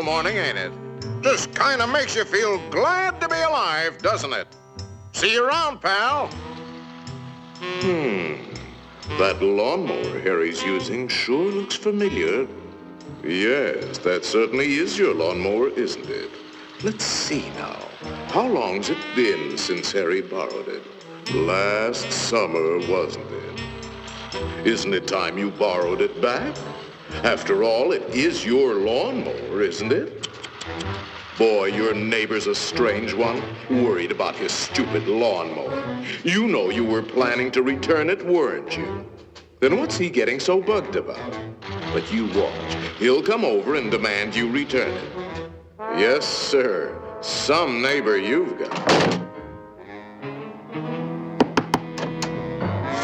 beautiful morning, ain't it? Just kind of makes you feel glad to be alive, doesn't it? See you around, pal. That lawnmower Harry's using sure looks familiar. Yes, that certainly is your lawnmower, isn't it? Let's see now. How long's it been since Harry borrowed it? Last summer, wasn't it? Isn't it time you borrowed it back? After all, it is your lawnmower, isn't it? Boy, your neighbor's a strange one, worried about his stupid lawnmower. You know you were planning to return it, weren't you? Then what's he getting so bugged about? But you watch. He'll come over and demand you return it. Yes, sir. Some neighbor you've got.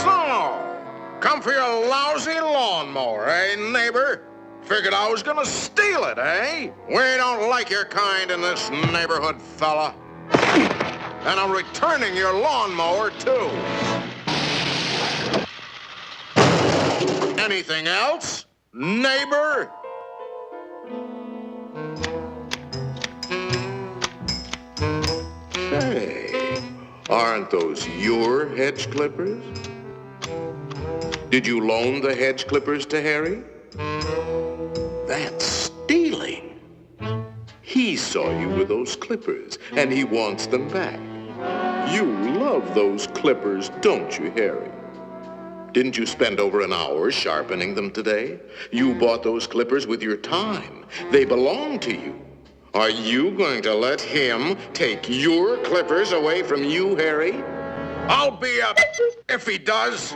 So, come for your lousy lawnmower, eh, neighbor? Figured I was gonna steal it, eh? We don't like your kind in this neighborhood, fella. And I'm returning your lawnmower, too. Anything else, neighbor? Hey, aren't those your hedge clippers? Did you loan the hedge clippers to Harry? That's stealing. He saw you with those clippers, and he wants them back. You love those clippers, don't you, Harry? Didn't you spend over an hour sharpening them today? You bought those clippers with your time. They belong to you. Are you going to let him take your clippers away from you, Harry? I'll be up if he does.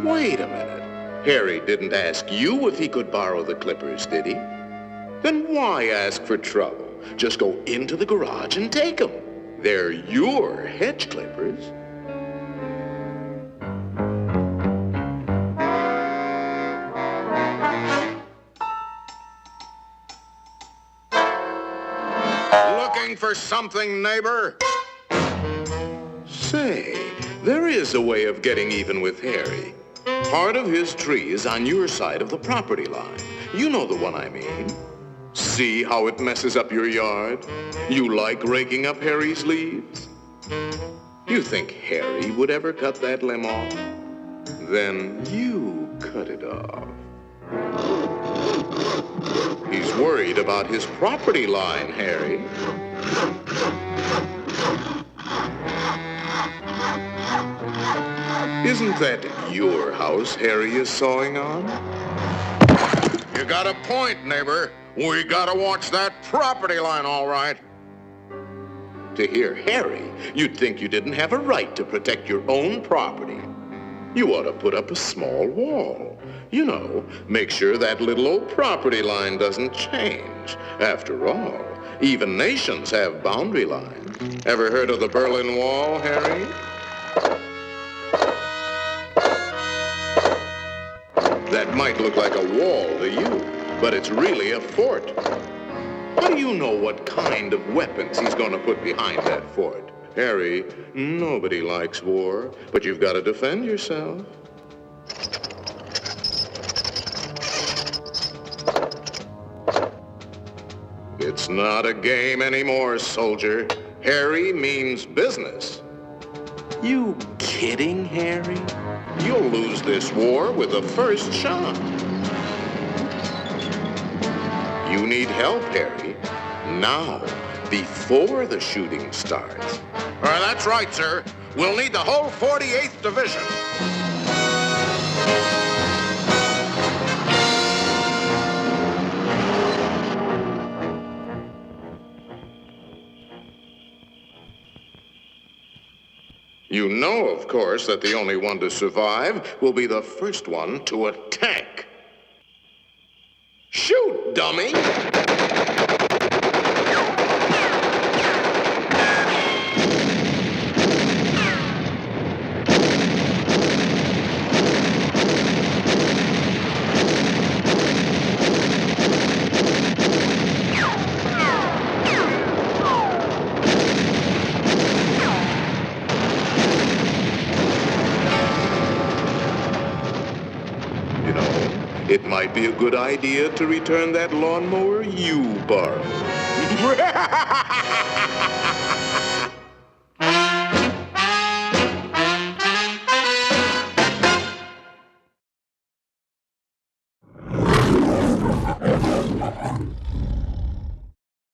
Wait a minute. Harry didn't ask you if he could borrow the clippers, did he? Then why ask for trouble? Just go into the garage and take them. They're your hedge clippers. Looking for something, neighbor? Say, there is a way of getting even with Harry. Part of his tree is on your side of the property line. You know the one I mean. See how it messes up your yard? You like raking up Harry's leaves? You think Harry would ever cut that limb off? Then you cut it off. He's worried about his property line, Harry. Isn't that your house Harry is sawing on? You got a point, neighbor. We gotta watch that property line, all right. To hear Harry, you'd think you didn't have a right to protect your own property. You ought to put up a small wall. You know, make sure that little old property line doesn't change. After all, even nations have boundary lines. Ever heard of the Berlin Wall, Harry? That might look like a wall to you, but it's really a fort. How do you know what kind of weapons he's going to put behind that fort? Harry, nobody likes war, but you've got to defend yourself. It's not a game anymore, soldier. Harry means business. You kidding, Harry? You'll lose this war with the first shot. You need help, Harry. Now, before the shooting starts. That's right, sir. We'll need the whole 48th Division. You know, of course, that the only one to survive will be the first one to attack. Shoot, dummy! it might be a good idea to return that lawnmower you borrowed.